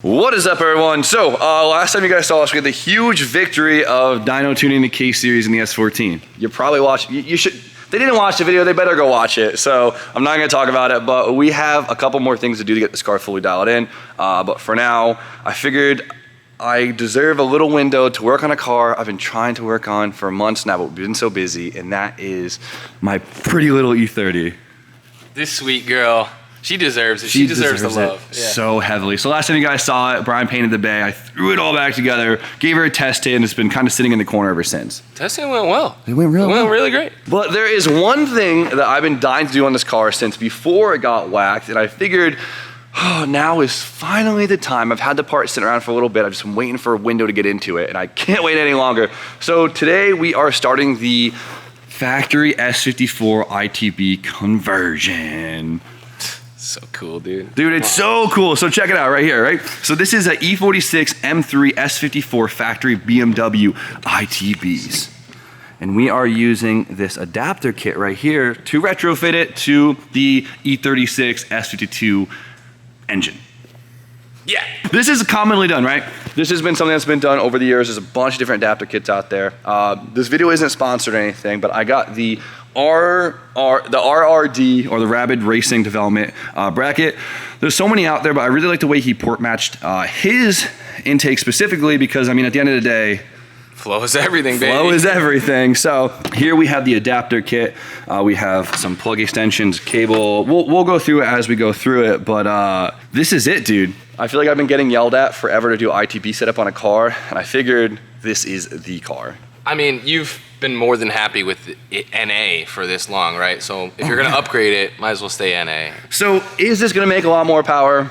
What is up, everyone? So last time you guys saw us, we had the huge victory of dyno tuning the K series in the S14. You probably watched, you should, if they didn't watch the video, they better go watch it. So I'm not gonna talk about it, but we have a couple more things to do to get this car fully dialed in. But for now, I figured I deserve a little window to work on a car I've been trying to work on for months now, but we've been so busy, and that is my pretty little E30. This sweet girl. She deserves it. She deserves the love. Yeah. So heavily. So last time you guys saw it, Brian painted the bay. I threw it all back together, gave her a test hit, and it's been kind of sitting in the corner ever since. Testing went well. It went really great. But there is one thing that I've been dying to do on this car since before it got whacked, and I figured, oh, now is finally the time. I've had the part sitting around for a little bit. I've just been waiting for a window to get into it, and I can't wait any longer. So today we are starting the factory S54 ITB conversion. So cool, dude. Dude, it's so cool. So check it out right here, right? So this is a E46 M3 S54 factory BMW ITBs. And we are using this adapter kit right here to retrofit it to the E36 S52 engine. Yeah. This is commonly done, right? This has been something that's been done over the years. There's a bunch of different adapter kits out there. This video isn't sponsored or anything, but I got the RRD, or the Rapid Racing Development bracket. There's so many out there, but I really like the way he port matched his intake specifically because, I mean, at the end of the day, flow is everything, baby. Flow is everything. So here we have the adapter kit. We have some plug extensions, cable. We'll go through it as we go through it, but this is it, dude. I feel like I've been getting yelled at forever to do ITB setup on a car, and I figured this is the car. I mean, you've been more than happy with NA for this long, right? So if you're gonna upgrade it, might as well stay NA. So is this gonna make a lot more power?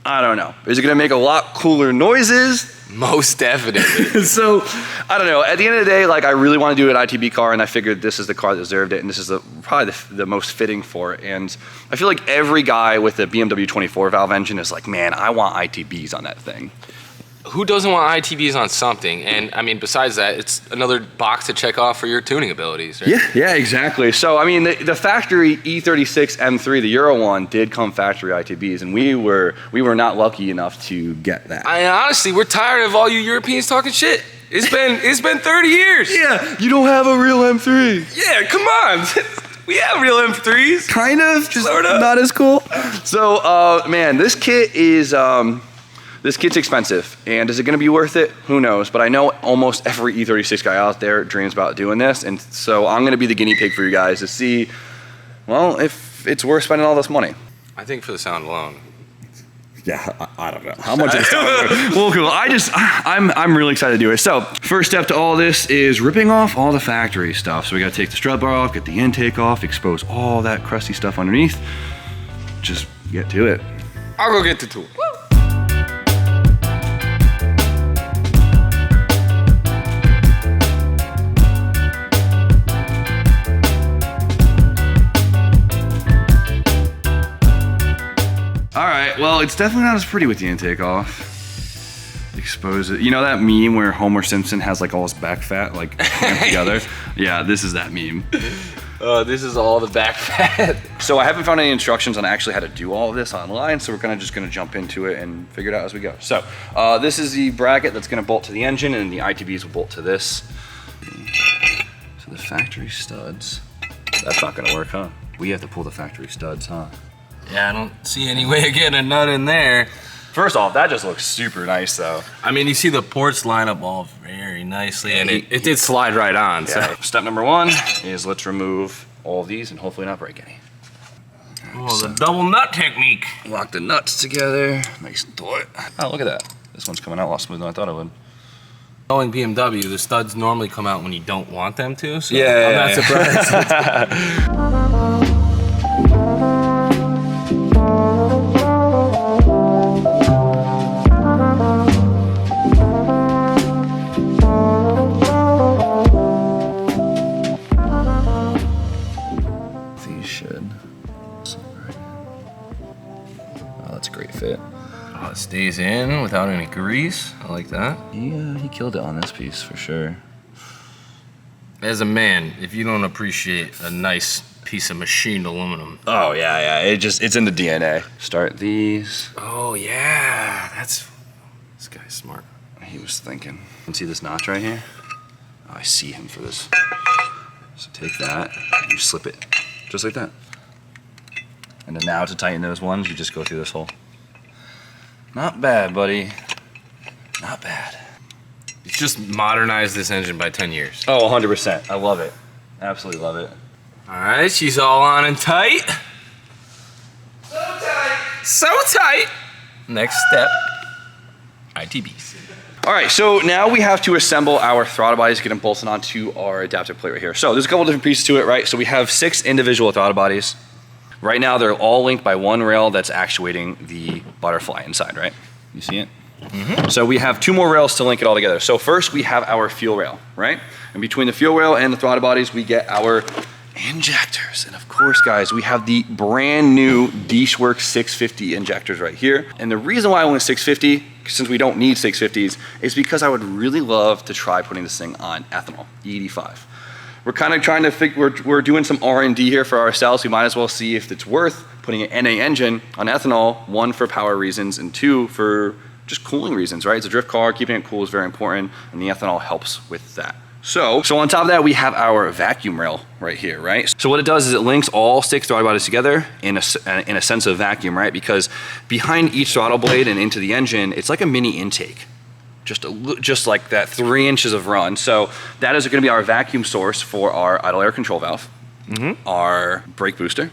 I don't know. Is it gonna make a lot cooler noises? Most definitely. So, I don't know. At the end of the day, like, I really want to do an ITB car, and I figured this is the car that deserved it, and this is probably the most fitting for it. And I feel like every guy with a BMW 24 valve engine is like, man, I want ITBs on that thing. Who doesn't want ITBs on something? And I mean, besides that, it's another box to check off for your tuning abilities, right? Yeah, exactly. So, I mean, the factory E36 M3, the Euro one, did come factory ITBs, and we were not lucky enough to get that. Honestly, we're tired of all you Europeans talking shit. It's been 30 years. Yeah, you don't have a real M3. Yeah, come on. We have real M3s. Kind of, just sort of. Not as cool. So, man, this kit is... This kit's expensive, and is it gonna be worth it? Who knows, but I know almost every E36 guy out there dreams about doing this, and so I'm gonna be the guinea pig for you guys to see, well, if it's worth spending all this money. I think for the sound alone. Yeah, I don't know. How much is it? Well, cool. I'm really excited to do it. So, first step to all this is ripping off all the factory stuff. So we gotta take the strut bar off, get the intake off, expose all that crusty stuff underneath. Just get to it. I'll go get the tool. All right, well, it's definitely not as pretty with the intake off. Expose it. You know that meme where Homer Simpson has like all his back fat like clamped together? Yeah, this is that meme. This is all the back fat. So I haven't found any instructions on actually how to do all of this online, so we're kind of just gonna jump into it and figure it out as we go. So this is the bracket that's gonna bolt to the engine, and the ITBs will bolt to this. So the factory studs. That's not gonna work, huh? We have to pull the factory studs, huh? Yeah, I don't see any way of getting a nut in there. First off, that just looks super nice though. I mean, you see the ports line up all very nicely, and it did slide right on. Yeah. So step number one is let's remove all of these and hopefully not break any. Oh, the double nut technique. Lock the nuts together, nice and taut. Oh, look at that. This one's coming out a lot smoother than I thought it would. Knowing BMW, the studs normally come out when you don't want them to, so yeah, I'm not surprised. Fit. Oh, it stays in without any grease. I like that. Yeah, he killed it on this piece for sure. As a man, if you don't appreciate a nice piece of machined aluminum. Oh yeah, it's in the DNA. Start these. Oh yeah, This guy's smart. He was thinking. You can see this notch right here? Oh, I see him for this. So take that, and you slip it, just like that. And then now to tighten those ones, you just go through this hole. Not bad, buddy. Not bad. It's just modernized this engine by 10 years. Oh, 100%. I love it. Absolutely love it. All right, she's all on and tight. So tight. So tight. Next step, ITBs. All right, so now we have to assemble our throttle bodies, get them bolted onto our adaptive plate right here. So there's a couple different pieces to it, right? So we have 6 individual throttle bodies. Right now, they're all linked by one rail that's actuating the butterfly inside, right? You see it? Mm-hmm. So we have 2 more rails to link it all together. So first we have our fuel rail, right? And between the fuel rail and the throttle bodies, we get our injectors. And of course, guys, we have the brand new Works 650 injectors right here. And the reason why I went 650, since we don't need 650s, is because I would really love to try putting this thing on ethanol, E85. We're kind of trying to figure, we're doing some R&D here for ourselves. We might as well see if it's worth putting an NA engine on ethanol, 1 for power reasons and 2 for just cooling reasons, right? It's a drift car, keeping it cool is very important, and the ethanol helps with that. So on top of that, we have our vacuum rail right here, right? So what it does is it links all 6 throttle bodies together in a sense of vacuum, right? Because behind each throttle blade and into the engine, it's like a mini intake. Just like that 3 inches of run. So that is gonna be our vacuum source for our idle air control valve, our brake booster,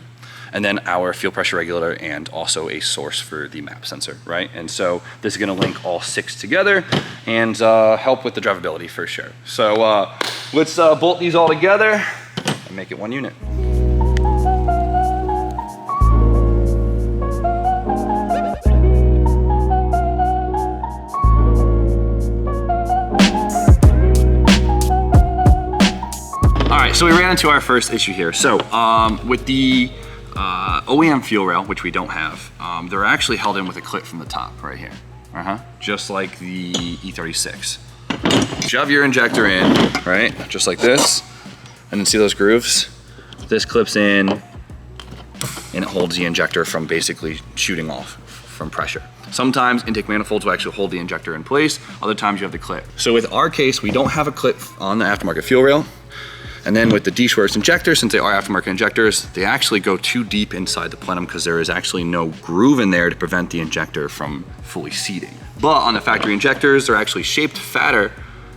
and then our fuel pressure regulator, and also a source for the map sensor, right? And so this is gonna link all 6 together and help with the drivability for sure. So let's bolt these all together and make it one unit. All right, so we ran into our first issue here. So with the OEM fuel rail, which we don't have, they're actually held in with a clip from the top right here. Just like the E36. Shove your injector in, right? Just like this. And then see those grooves? This clips in and it holds the injector from basically shooting off from pressure. Sometimes intake manifolds will actually hold the injector in place. Other times you have the clip. So with our case, we don't have a clip on the aftermarket fuel rail. And then with the Works injectors, since they are aftermarket injectors, they actually go too deep inside the plenum because there is actually no groove in there to prevent the injector from fully seating. But on the factory injectors, they're actually shaped fatter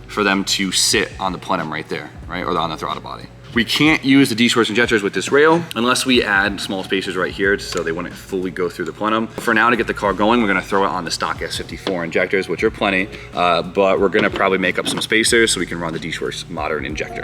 for them to sit on the plenum right there, right? Or on the throttle body. We can't use the Works injectors with this rail unless we add small spacers right here so they wouldn't fully go through the plenum. For now, to get the car going, we're gonna throw it on the stock S54 injectors, which are plenty, but we're gonna probably make up some spacers so we can run the Works modern injector.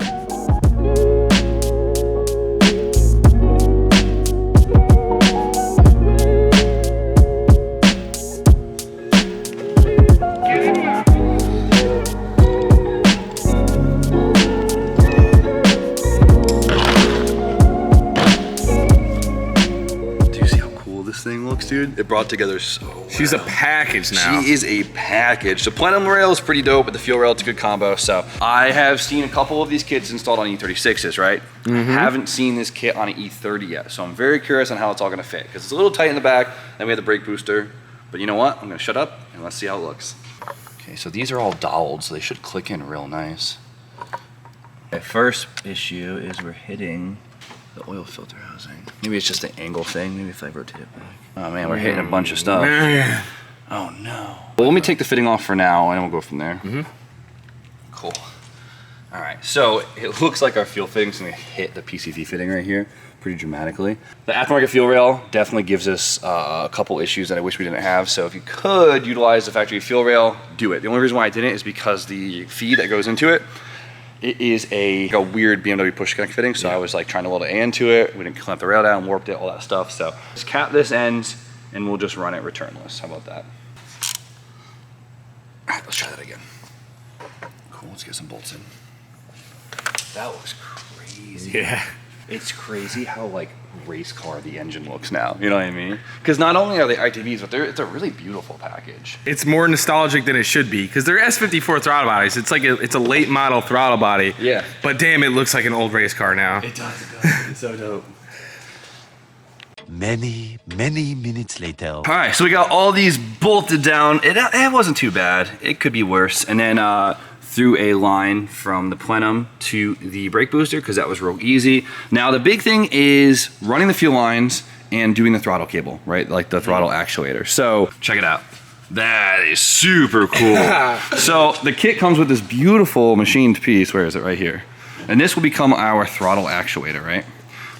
Dude, it brought together so well. She's a package now. She is a package. The plenum rail is pretty dope, but the fuel rail, it's a good combo. So I have seen a couple of these kits installed on E36s, right? Haven't seen this kit on an E30 yet. So I'm very curious on how it's all gonna fit, because it's a little tight in the back. Then we have the brake booster. But you know what? I'm gonna shut up and let's see how it looks. Okay, so these are all doweled, so they should click in real nice. The first issue is we're hitting the oil filter housing. Maybe it's just an angle thing. Maybe if I rotate it back. Oh man, we're hitting a bunch of stuff. Oh no. Well, let me take the fitting off for now and we'll go from there. Cool. All right, so it looks like our fuel fitting's gonna hit the PCV fitting right here pretty dramatically. The aftermarket fuel rail definitely gives us a couple issues that I wish we didn't have. So if you could utilize the factory fuel rail, do it. The only reason why I didn't is because the feed that goes into it, it is a weird BMW push connect fitting, so I was like trying to weld an A into it. We didn't clamp the rail down, warped it, all that stuff. So just cap this end and we'll just run it returnless. How about that? All right, let's try that again. Cool, let's get some bolts in. That looks crazy. Yeah. It's crazy how like race car the engine looks now, you know what I mean? Because not only are they ITBs, but it's a really beautiful package. It's more nostalgic than it should be because they're S54 throttle bodies. It's like it's a late model throttle body. Yeah. But damn, it looks like an old race car now. It does. It's so dope. Many minutes later. All right, so we got all these bolted down. It wasn't too bad. It could be worse. And then through a line from the plenum to the brake booster because that was real easy. Now the big thing is running the fuel lines and doing the throttle cable, right? Like the throttle actuator. So check it out. That is super cool. So the kit comes with this beautiful machined piece. Where is it? Right here. And this will become our throttle actuator, right?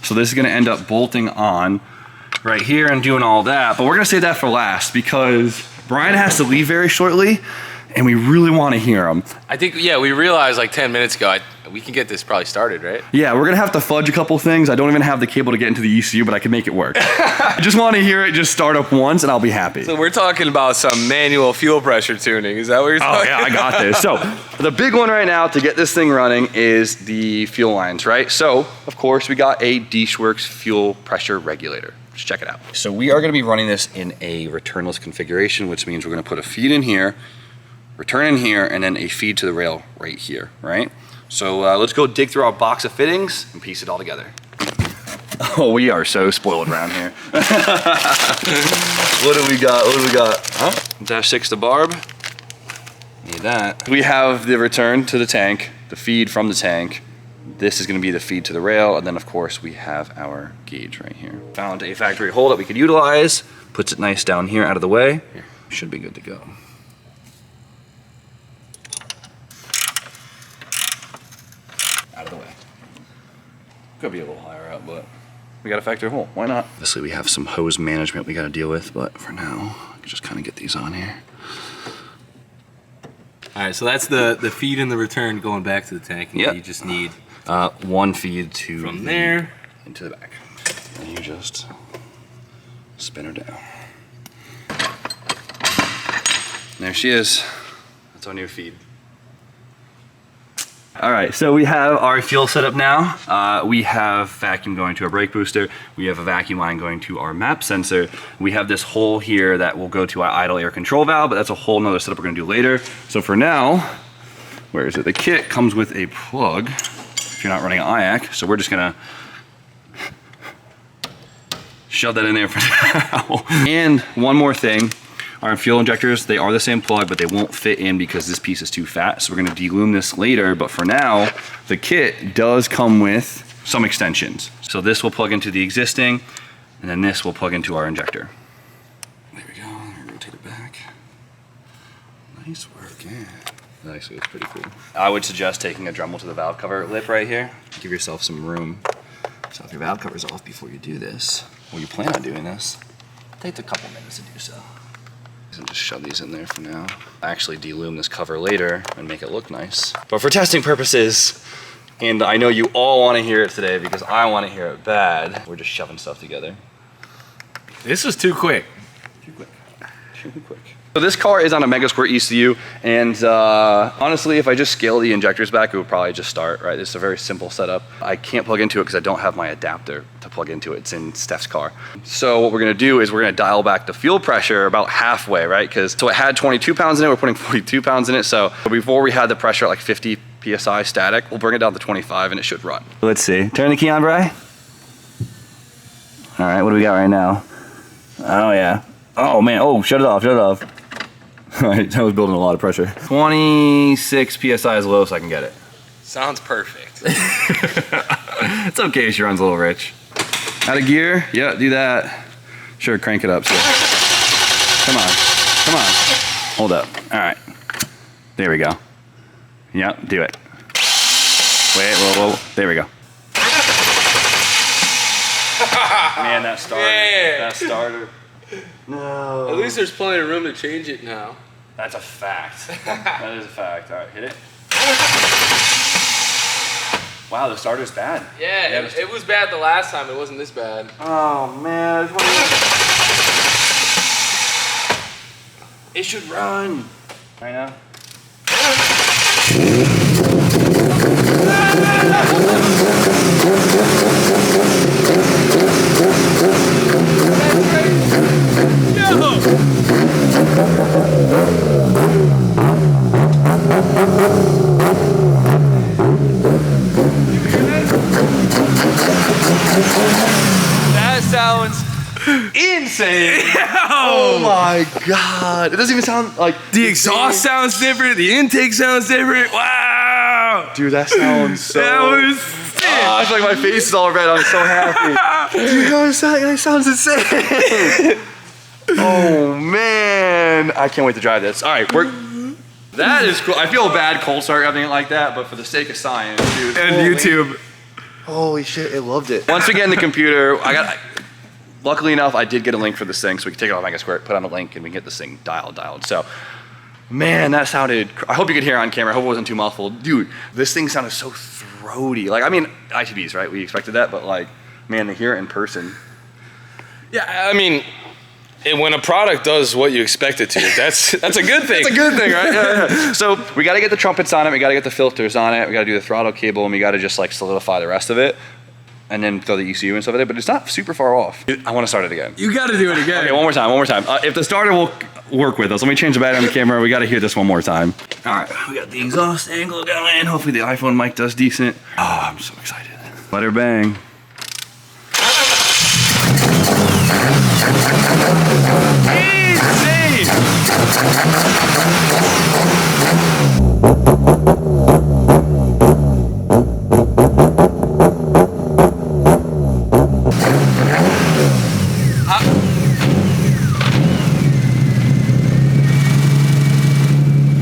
So this is gonna end up bolting on right here and doing all that, but we're gonna save that for last because Brian has to leave very shortly and we really wanna hear him. I think, yeah, we realized like 10 minutes ago, we can get this probably started, right? Yeah, we're gonna have to fudge a couple things. I don't even have the cable to get into the ECU, but I can make it work. I just wanna hear it just start up once and I'll be happy. So we're talking about some manual fuel pressure tuning. Is that what you're talking about? Oh yeah, I got this. So the big one right now to get this thing running is the fuel lines, right? So of course we got a Dishworks fuel pressure regulator. Just check it out. So we are gonna be running this in a returnless configuration, which means we're gonna put a feed in here, return in here, and then a feed to the rail right here, right? So let's go dig through our box of fittings and piece it all together. Oh, we are so spoiled around here. What do we got? What do we got? Huh? -6 to barb. Need that. We have the return to the tank, the feed from the tank. This is gonna be the feed to the rail, and then of course we have our gauge right here. Found a factory hole that we could utilize. Puts it nice down here out of the way. Should be good to go. Out of the way. Could be a little higher up, but we got a factory hole. Why not? Obviously we have some hose management we gotta deal with, but for now, I can just kind of get these on here. All right, so that's the feed and the return going back to the tank. And Yep. You just need One feed to from there into the back. And you just spin her down. There she is. That's our new feed. All right, so we have our fuel set up now. We have vacuum going to our brake booster. We have a vacuum line going to our map sensor. We have this hole here that will go to our idle air control valve, but that's a whole nother setup we're gonna do later. So for now, where is it? The kit comes with a plug if you're not running an IAC. So we're just gonna shove that in there for now. And one more thing. Our fuel injectors, they are the same plug, but they won't fit in because this piece is too fat. So we're gonna delume this later, but for now, the kit does come with some extensions. So this will plug into the existing, and then this will plug into our injector. There we go, rotate it back. Nice work, yeah. Actually, it's pretty cool. I would suggest taking a Dremel to the valve cover lip right here. Give yourself some room. So if your valve cover's off before you do this, or you plan on doing this, it takes a couple minutes to do so. And just shove these in there for now. Actually delume this cover later and make it look nice. But for testing purposes, and I know you all want to hear it today because I want to hear it bad, we're just shoving stuff together. This was too quick. Too quick. Too quick. So this car is on a Mega Square ECU, and honestly, if I just scale the injectors back, it would probably just start, right? This is a very simple setup. I can't plug into it because I don't have my adapter to plug into it. It's in Steph's car. So what we're gonna do is we're gonna dial back the fuel pressure about halfway, right? So it had 22 pounds in it, we're putting 42 pounds in it. So before we had the pressure at like 50 PSI static, we'll bring it down to 25 and it should run. Let's see, turn the key on, Bri. All right, what do we got right now? Oh yeah. Oh man, oh, shut it off, shut it off. All right, that was building a lot of pressure. 26 PSI is low, so I can get it. Sounds perfect. It's okay, she runs a little rich. Out of gear? Yeah, do that. Sure, crank it up. So. Come on, come on. Hold up, all right. There we go. Yep, do it. Wait, whoa, whoa, there we go. Man, that starter, that starter. No. At least there's plenty of room to change it now. That's a fact. That is a fact. All right, hit it. Wow, the starter's bad. Yeah, it was bad the last time. It wasn't this bad. Oh man, it should run. Right now. That sounds insane. Oh my God. It doesn't even sound like The exhaust sounds different. The intake sounds different. Wow. Dude, that sounds so. That was sick. I feel like my face is all red. I'm so happy. Dude, that sounds insane. Oh man, I can't wait to drive this. All right, that is cool. I feel bad cold start having it like that, but for the sake of science, dude. And YouTube. Holy shit, I loved it. Once we get in the computer, luckily enough, I did get a link for this thing, so we can take it off Mega Square, put on a link, and we can get this thing dialed. So, man, that sounded, I hope you could hear it on camera. I hope it wasn't too muffled. Dude, this thing sounded so throaty. Like, I mean, ITBs, right? We expected that, but like, man, to hear it in person. Yeah, I mean, when a product does what you expect it to, that's a good thing. It's a good thing, right? Yeah. So we got to get the trumpets on it. We got to get the filters on it. We got to do the throttle cable, and we got to just like solidify the rest of it, and then throw the ECU and stuff in it. But it's not super far off. I want to start it again. You got to do it again. Okay, one more time. If the starter will work with us, let me change the battery on the camera. We got to hear this one more time. All right, we got the exhaust angle going. Hopefully the iPhone mic does decent. Oh, I'm so excited. Let her bang.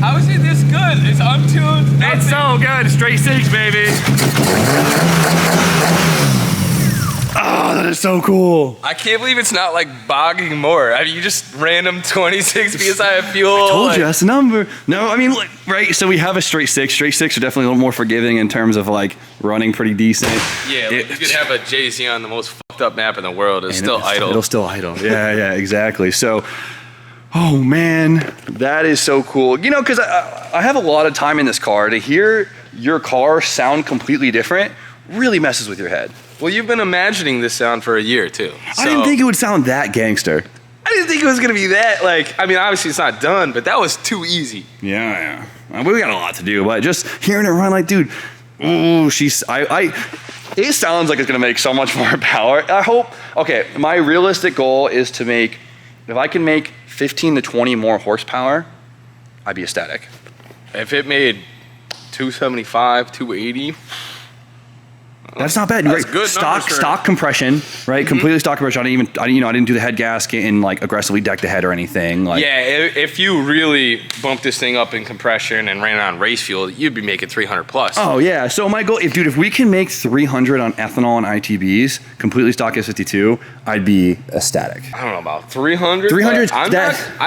How is it this good? It's untuned. It's so good. Straight six, baby. Oh, that is so cool. I can't believe it's not like bogging more. I mean, you just random 26 psi of fuel. Told you that's the number. No, I mean, like, right? So we have a straight six. Straight six are definitely a little more forgiving in terms of like running pretty decent. Yeah, like you could have a JZ on the most fucked up map in the world. It's still idle. It'll still idle. Yeah, exactly. So, oh man, that is so cool. You know, because I have a lot of time in this car. To hear your car sound completely different really messes with your head. Well, you've been imagining this sound for a year too. I didn't think it would sound that gangster. I didn't think it was gonna be that, like, I mean, obviously it's not done, but that was too easy. Yeah. We got a lot to do, but just hearing it run, like, dude, ooh, it sounds like it's gonna make so much more power. I hope, okay, my realistic goal is to make, if I can make 15 to 20 more horsepower, I'd be ecstatic. If it made 275, 280, that's not bad. That's right? good Stock compression, right? Completely stock compression. I didn't do the head gasket and like aggressively deck the head or anything. Like, yeah, if you really bumped this thing up in compression and ran it on race fuel, you'd be making 300 plus. Oh yeah. So my goal, if we can make 300 on ethanol and ITBs, completely stock S52, I'd be ecstatic. I don't know about 300. 300. I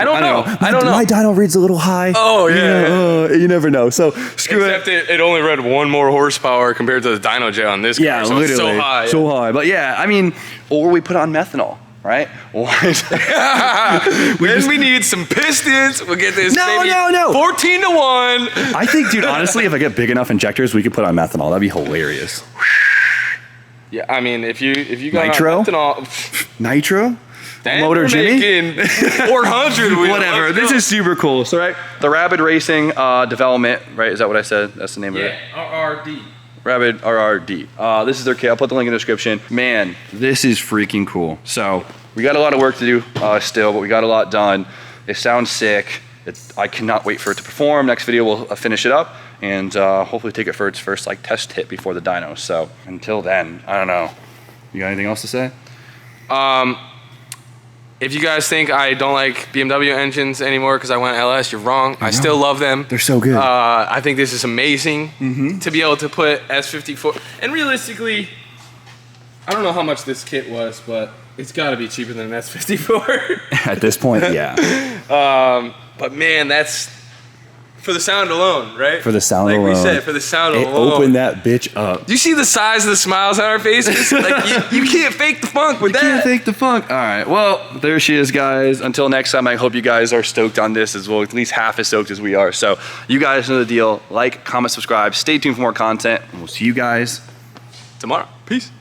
don't know. My dyno reads a little high. Oh yeah. You never know. So screw Except it only read 1 more horsepower compared to the dyno jet on this car. Yeah, so literally. It's so high. So high. But yeah, I mean, or we put on methanol, right? We need some pistons. We'll get this. No. 14 to 1. I think, dude, honestly, if I get big enough injectors, we could put on methanol. That'd be hilarious. Yeah, I mean, if you got Nitro? methanol, Nitro? then Motor we're Jimmy? making 400. Whatever. This is super cool. So, right, the Rapid Racing development, right? Is that what I said? That's the name of it. RRD. Rapid RRD. This is their kit. I'll put the link in the description. Man, this is freaking cool. So we got a lot of work to do still, but we got a lot done. It sounds sick. I cannot wait for it to perform. Next video we'll finish it up and hopefully take it for its first like test hit before the dyno. So until then, I don't know. You got anything else to say? If you guys think I don't like BMW engines anymore because I went LS, you're wrong. I still love them. They're so good. I think this is amazing to be able to put S54. And realistically, I don't know how much this kit was, but it's got to be cheaper than an S54. At this point, yeah. But man, that's for the sound alone, right? For the sound alone. Like we said, for the sound alone. Open that bitch up. Do you see the size of the smiles on our faces? Like you can't fake the funk with that. You can't fake the funk. All right. Well, there she is, guys. Until next time, I hope you guys are stoked on this as well, at least half as stoked as we are. So you guys know the deal. Like, comment, subscribe. Stay tuned for more content. And we'll see you guys tomorrow. Peace.